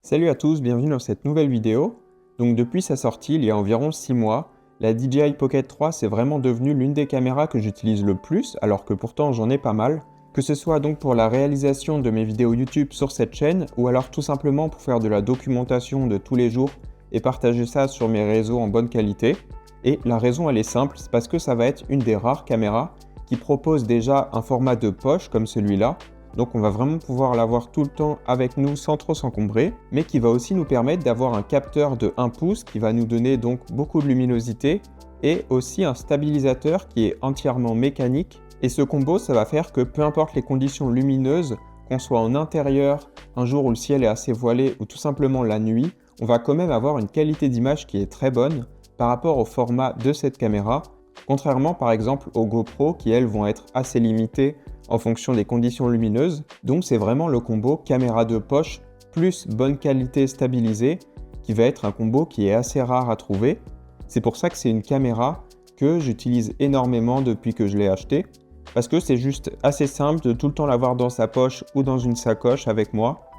Salut à tous, bienvenue dans cette nouvelle vidéo. Donc depuis sa sortie, il y a environ 6 mois, la DJI Pocket 3 c'est vraiment devenue l'une des caméras que j'utilise le plus, alors que pourtant j'en ai pas mal. Que ce soit donc pour la réalisation de mes vidéos YouTube sur cette chaîne, ou alors tout simplement pour faire de la documentation de tous les jours et partager ça sur mes réseaux en bonne qualité. Et la raison elle est simple, c'est parce que ça va être une des rares caméras qui propose déjà un format de poche comme celui-là. Donc on va vraiment pouvoir l'avoir tout le temps avec nous sans trop s'encombrer, mais qui va aussi nous permettre d'avoir un capteur de 1 pouce qui va nous donner donc beaucoup de luminosité et aussi un stabilisateur qui est entièrement mécanique. Et ce combo, ça va faire que peu importe les conditions lumineuses, qu'on soit en intérieur, un jour où le ciel est assez voilé ou tout simplement la nuit, on va quand même avoir une qualité d'image qui est très bonne par rapport au format de cette caméra, contrairement par exemple aux GoPro qui elles vont être assez limitées en fonction des conditions lumineuses. Donc c'est vraiment le combo caméra de poche plus bonne qualité stabilisée qui va être un combo qui est assez rare à trouver. C'est pour ça que c'est une caméra que j'utilise énormément depuis que je l'ai achetée, parce que c'est juste assez simple de tout le temps l'avoir dans sa poche ou dans une sacoche avec moi.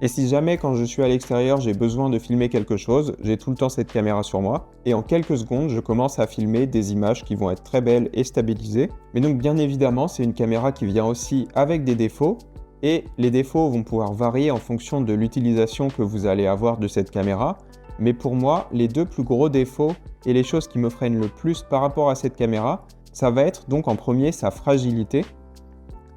Et si jamais quand je suis à l'extérieur j'ai besoin de filmer quelque chose, j'ai tout le temps cette caméra sur moi. Et en quelques secondes, je commence à filmer des images qui vont être très belles et stabilisées. Mais donc bien évidemment, c'est une caméra qui vient aussi avec des défauts. Et les défauts vont pouvoir varier en fonction de l'utilisation que vous allez avoir de cette caméra. Mais pour moi, les deux plus gros défauts et les choses qui me freinent le plus par rapport à cette caméra, ça va être donc en premier sa fragilité.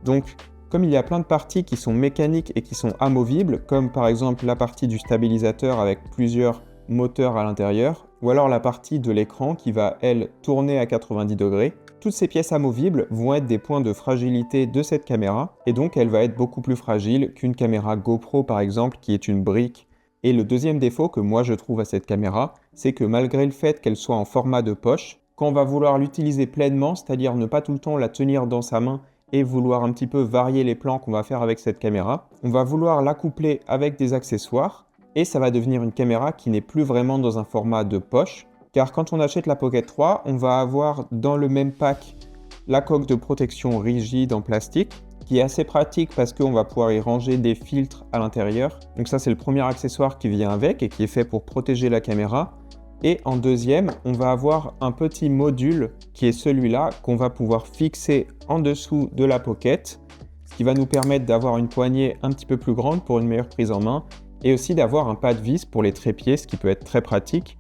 Donc comme il y a plein de parties qui sont mécaniques et qui sont amovibles, comme par exemple la partie du stabilisateur avec plusieurs moteurs à l'intérieur, ou alors la partie de l'écran qui va, elle, tourner à 90 degrés, toutes ces pièces amovibles vont être des points de fragilité de cette caméra, et donc elle va être beaucoup plus fragile qu'une caméra GoPro par exemple, qui est une brique. Et le deuxième défaut que moi je trouve à cette caméra, c'est que malgré le fait qu'elle soit en format de poche, quand on va vouloir l'utiliser pleinement, c'est-à-dire ne pas tout le temps la tenir dans sa main, et vouloir un petit peu varier les plans qu'on va faire avec cette caméra, on va vouloir l'accoupler avec des accessoires et ça va devenir une caméra qui n'est plus vraiment dans un format de poche, car quand on achète la Pocket 3, on va avoir dans le même pack la coque de protection rigide en plastique qui est assez pratique parce qu'on va pouvoir y ranger des filtres à l'intérieur. Donc ça c'est le premier accessoire qui vient avec et qui est fait pour protéger la caméra. Et en deuxième, on va avoir un petit module qui est celui-là qu'on va pouvoir fixer en dessous de la Pocket, ce qui va nous permettre d'avoir une poignée un petit peu plus grande pour une meilleure prise en main et aussi d'avoir un pas de vis pour les trépieds, ce qui peut être très pratique.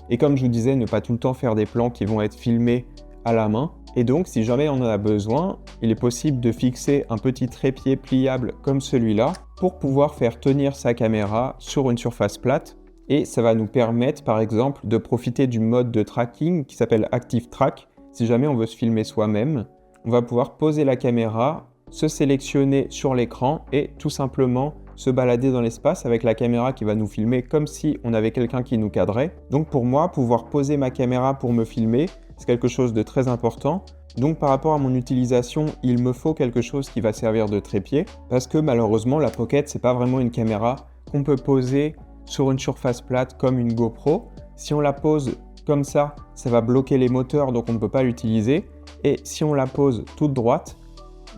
Et comme je vous disais, ne pas tout le temps faire des plans qui vont être filmés à la main. Et donc, si jamais on en a besoin, il est possible de fixer un petit trépied pliable comme celui-là pour pouvoir faire tenir sa caméra sur une surface plate. Et ça va nous permettre par exemple de profiter du mode de tracking qui s'appelle Active Track. Si jamais on veut se filmer soi-même, on va pouvoir poser la caméra, se sélectionner sur l'écran et tout simplement se balader dans l'espace avec la caméra qui va nous filmer comme si on avait quelqu'un qui nous cadrait. Donc pour moi, pouvoir poser ma caméra pour me filmer, c'est quelque chose de très important. Donc par rapport à mon utilisation, il me faut quelque chose qui va servir de trépied parce que malheureusement la Pocket, c'est pas vraiment une caméra qu'on peut poser sur une surface plate comme une GoPro. Si on la pose comme ça va bloquer les moteurs donc on ne peut pas l'utiliser. Et si on la pose toute droite,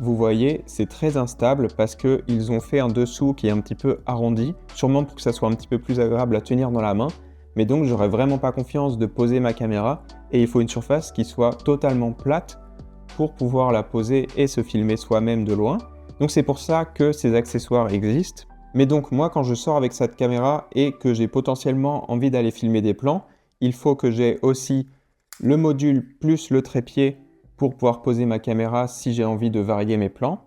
vous voyez, c'est très instable parce qu'ils ont fait un dessous qui est un petit peu arrondi, sûrement pour que ça soit un petit peu plus agréable à tenir dans la main. Mais donc j'aurais vraiment pas confiance de poser ma caméra et il faut une surface qui soit totalement plate pour pouvoir la poser et se filmer soi-même de loin. Donc c'est pour ça que ces accessoires existent. Mais donc moi quand je sors avec cette caméra et que j'ai potentiellement envie d'aller filmer des plans, il faut que j'ai aussi le module plus le trépied pour pouvoir poser ma caméra si j'ai envie de varier mes plans.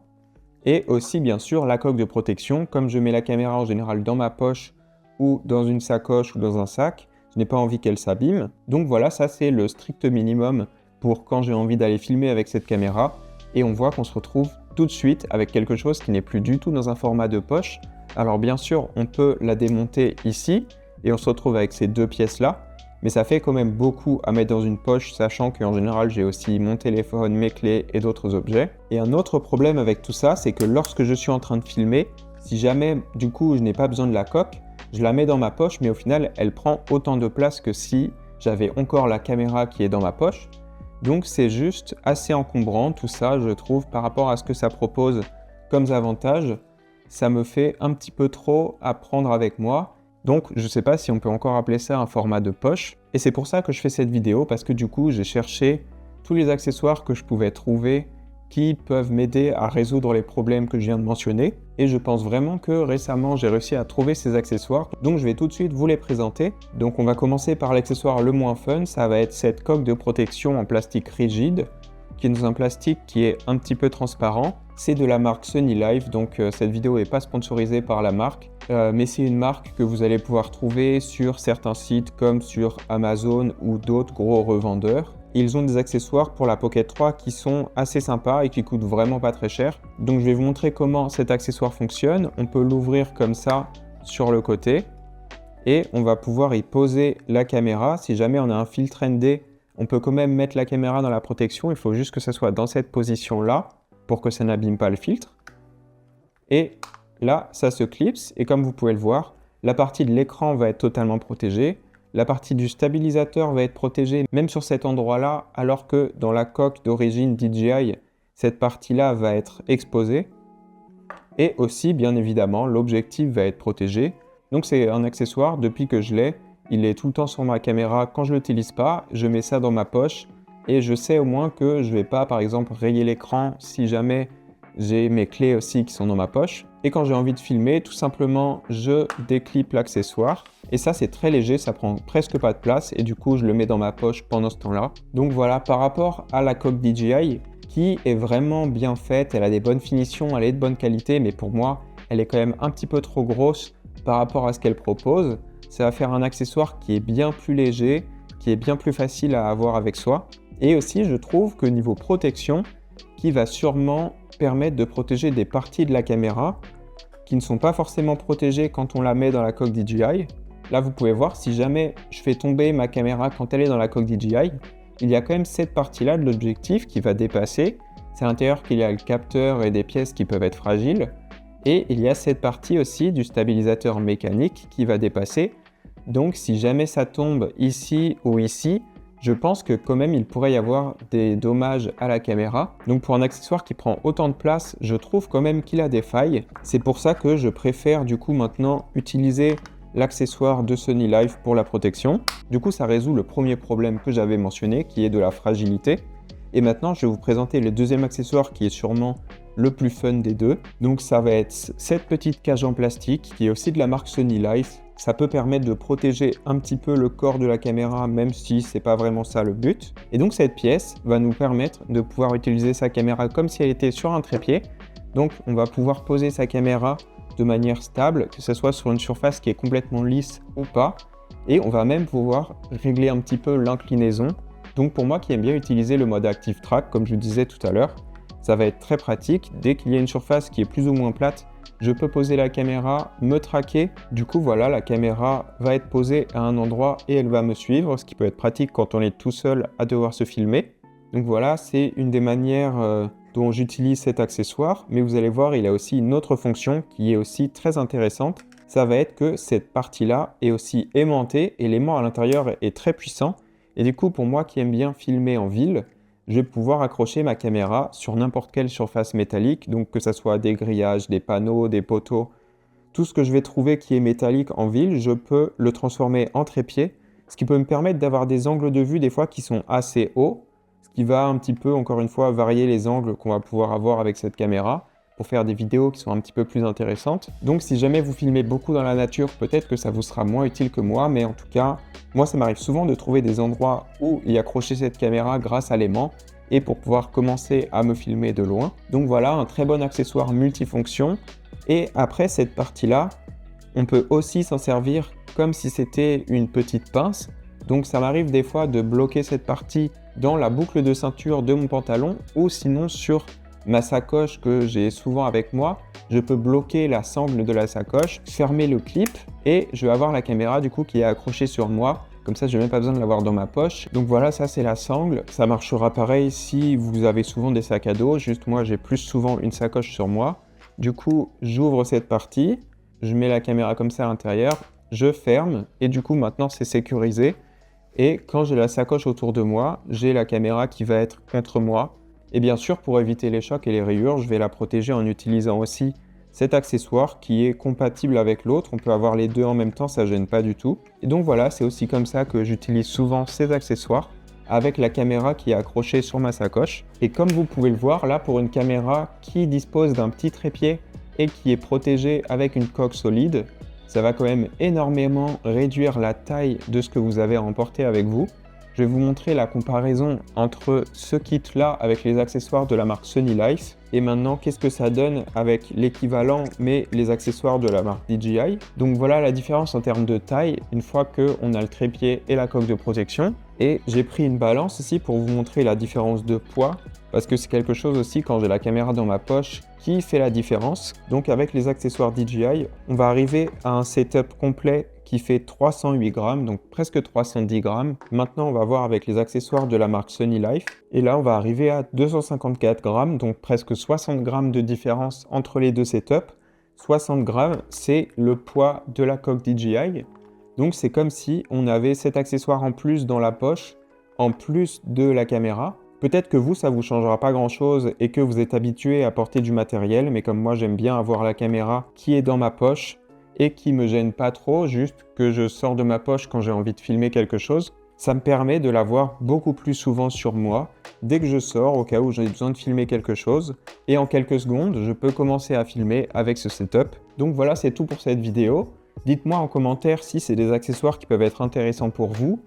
Et aussi bien sûr la coque de protection, comme je mets la caméra en général dans ma poche ou dans une sacoche ou dans un sac, je n'ai pas envie qu'elle s'abîme. Donc voilà, ça c'est le strict minimum pour quand j'ai envie d'aller filmer avec cette caméra. Et on voit qu'on se retrouve tout de suite avec quelque chose qui n'est plus du tout dans un format de poche. Alors bien sûr, on peut la démonter ici et on se retrouve avec ces deux pièces-là, mais ça fait quand même beaucoup à mettre dans une poche, sachant qu'en général, j'ai aussi mon téléphone, mes clés et d'autres objets. Et un autre problème avec tout ça, c'est que lorsque je suis en train de filmer, si jamais du coup je n'ai pas besoin de la coque, je la mets dans ma poche, mais au final, elle prend autant de place que si j'avais encore la caméra qui est dans ma poche. Donc c'est juste assez encombrant tout ça, je trouve, par rapport à ce que ça propose comme avantage. ça me fait un petit peu trop à prendre avec moi. Donc je ne sais pas si on peut encore appeler ça un format de poche. Et c'est pour ça que je fais cette vidéo, parce que du coup j'ai cherché tous les accessoires que je pouvais trouver qui peuvent m'aider à résoudre les problèmes que je viens de mentionner. Et je pense vraiment que récemment j'ai réussi à trouver ces accessoires. Donc je vais tout de suite vous les présenter. Donc on va commencer par l'accessoire le moins fun, ça va être cette coque de protection en plastique rigide, qui est dans un plastique qui est un petit peu transparent. C'est de la marque Sunny Life, donc cette vidéo n'est pas sponsorisée par la marque, mais c'est une marque que vous allez pouvoir trouver sur certains sites comme sur Amazon ou d'autres gros revendeurs. Ils ont des accessoires pour la Pocket 3 qui sont assez sympas et qui coûtent vraiment pas très cher. Donc je vais vous montrer comment cet accessoire fonctionne. On peut l'ouvrir comme ça sur le côté et on va pouvoir y poser la caméra. Si jamais on a un filtre ND, on peut quand même mettre la caméra dans la protection. Il faut juste que ça soit dans cette position-là pour que ça n'abîme pas le filtre. Et là, ça se clipse et comme vous pouvez le voir, la partie de l'écran va être totalement protégée. La partie du stabilisateur va être protégée même sur cet endroit-là, alors que dans la coque d'origine DJI, cette partie-là va être exposée. Et aussi, bien évidemment, l'objectif va être protégé. Donc c'est un accessoire, depuis que je l'ai, il est tout le temps sur ma caméra. Quand je ne l'utilise pas, je mets ça dans ma poche et je sais au moins que je ne vais pas, par exemple, rayer l'écran si jamais j'ai mes clés aussi qui sont dans ma poche. Et quand j'ai envie de filmer, tout simplement, je déclipe l'accessoire. Et ça, c'est très léger, ça prend presque pas de place. Et du coup, je le mets dans ma poche pendant ce temps-là. Donc voilà, par rapport à la coque DJI, qui est vraiment bien faite, elle a des bonnes finitions, elle est de bonne qualité, mais pour moi, elle est quand même un petit peu trop grosse par rapport à ce qu'elle propose. Ça va faire un accessoire qui est bien plus léger, qui est bien plus facile à avoir avec soi. Et aussi, je trouve que niveau protection, qui va sûrement permettre de protéger des parties de la caméra qui ne sont pas forcément protégées quand on la met dans la coque DJI. Là, vous pouvez voir, si jamais je fais tomber ma caméra quand elle est dans la coque DJI, il y a quand même cette partie-là de l'objectif qui va dépasser. C'est à l'intérieur qu'il y a le capteur et des pièces qui peuvent être fragiles. Et il y a cette partie aussi du stabilisateur mécanique qui va dépasser. Donc si jamais ça tombe ici ou ici, je pense que quand même il pourrait y avoir des dommages à la caméra. Donc pour un accessoire qui prend autant de place, je trouve quand même qu'il a des failles. C'est pour ça que je préfère du coup maintenant utiliser l'accessoire de Sunny Life pour la protection. Du coup ça résout le premier problème que j'avais mentionné, qui est de la fragilité. Et maintenant je vais vous présenter le deuxième accessoire qui est sûrement le plus fun des deux. Donc ça va être cette petite cage en plastique qui est aussi de la marque Sunny Life. Ça peut permettre de protéger un petit peu le corps de la caméra, même si c'est pas vraiment ça le but. Et donc cette pièce va nous permettre de pouvoir utiliser sa caméra comme si elle était sur un trépied. Donc on va pouvoir poser sa caméra de manière stable, que ce soit sur une surface qui est complètement lisse ou pas. Et on va même pouvoir régler un petit peu l'inclinaison. Donc pour moi qui aime bien utiliser le mode Active Track, comme je le disais tout à l'heure, ça va être très pratique. Dès qu'il y a une surface qui est plus ou moins plate, je peux poser la caméra, me traquer. Du coup, voilà, la caméra va être posée à un endroit et elle va me suivre, ce qui peut être pratique quand on est tout seul à devoir se filmer. Donc voilà, c'est une des manières dont j'utilise cet accessoire. Mais vous allez voir, il a aussi une autre fonction qui est aussi très intéressante. Ça va être que cette partie-là est aussi aimantée et l'aimant à l'intérieur est très puissant. Et du coup, pour moi qui aime bien filmer en ville, je vais pouvoir accrocher ma caméra sur n'importe quelle surface métallique, donc que ce soit des grillages, des panneaux, des poteaux, tout ce que je vais trouver qui est métallique en ville, je peux le transformer en trépied, ce qui peut me permettre d'avoir des angles de vue des fois qui sont assez hauts, ce qui va un petit peu, encore une fois, varier les angles qu'on va pouvoir avoir avec cette caméra pour faire des vidéos qui sont un petit peu plus intéressantes. Donc si jamais vous filmez beaucoup dans la nature, peut-être que ça vous sera moins utile que moi, mais en tout cas, moi ça m'arrive souvent de trouver des endroits où y accrocher cette caméra grâce à l'aimant et pour pouvoir commencer à me filmer de loin. Donc voilà, un très bon accessoire multifonction. Et après cette partie-là, on peut aussi s'en servir comme si c'était une petite pince. Donc ça m'arrive des fois de bloquer cette partie dans la boucle de ceinture de mon pantalon ou sinon sur ma sacoche que j'ai souvent avec moi. Je peux bloquer la sangle de la sacoche, fermer le clip et je vais avoir la caméra du coup qui est accrochée sur moi. Comme ça, je n'ai même pas besoin de l'avoir dans ma poche. Donc voilà, ça c'est la sangle. Ça marchera pareil si vous avez souvent des sacs à dos. Juste moi, j'ai plus souvent une sacoche sur moi. Du coup, j'ouvre cette partie, je mets la caméra comme ça à l'intérieur, je ferme et du coup maintenant c'est sécurisé. Et quand j'ai la sacoche autour de moi, j'ai la caméra qui va être contre moi. Et bien sûr, pour éviter les chocs et les rayures, je vais la protéger en utilisant aussi cet accessoire qui est compatible avec l'autre. On peut avoir les deux en même temps, ça gêne pas du tout. Et donc voilà, c'est aussi comme ça que j'utilise souvent ces accessoires, avec la caméra qui est accrochée sur ma sacoche. Et comme vous pouvez le voir, là pour une caméra qui dispose d'un petit trépied et qui est protégée avec une coque solide, ça va quand même énormément réduire la taille de ce que vous avez à emporter avec vous. Je vais vous montrer la comparaison entre ce kit-là avec les accessoires de la marque Sunny Life et maintenant qu'est-ce que ça donne avec l'équivalent mais les accessoires de la marque DJI. Donc voilà la différence en termes de taille une fois qu'on a le trépied et la coque de protection. Et j'ai pris une balance ici pour vous montrer la différence de poids parce que c'est quelque chose aussi quand j'ai la caméra dans ma poche qui fait la différence. Donc avec les accessoires DJI, on va arriver à un setup complet qui fait 308 grammes, donc presque 310 grammes. Maintenant, on va voir avec les accessoires de la marque Sunny Life. Et là, on va arriver à 254 grammes, donc presque 60 grammes de différence entre les deux setups. 60 grammes, c'est le poids de la coque DJI. Donc c'est comme si on avait cet accessoire en plus dans la poche, en plus de la caméra. Peut-être que vous, ça ne vous changera pas grand-chose et que vous êtes habitué à porter du matériel, mais comme moi, j'aime bien avoir la caméra qui est dans ma poche et qui me gêne pas trop, juste que je sors de ma poche quand j'ai envie de filmer quelque chose. Ça me permet de l'avoir beaucoup plus souvent sur moi dès que je sors au cas où j'ai besoin de filmer quelque chose. Et en quelques secondes, je peux commencer à filmer avec ce setup. Donc voilà, c'est tout pour cette vidéo. Dites-moi en commentaire si c'est des accessoires qui peuvent être intéressants pour vous.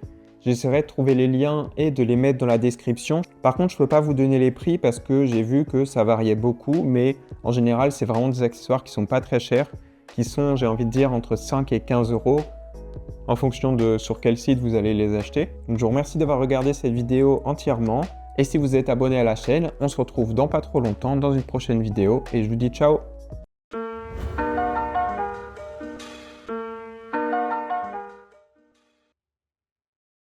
J'essaierai de trouver les liens et de les mettre dans la description. Par contre, je ne peux pas vous donner les prix parce que j'ai vu que ça variait beaucoup, mais en général, c'est vraiment des accessoires qui ne sont pas très chers, qui sont, j'ai envie de dire, entre 5 et 15 € en fonction de sur quel site vous allez les acheter. Donc, je vous remercie d'avoir regardé cette vidéo entièrement. Et si vous êtes abonné à la chaîne, on se retrouve dans pas trop longtemps dans une prochaine vidéo et je vous dis ciao!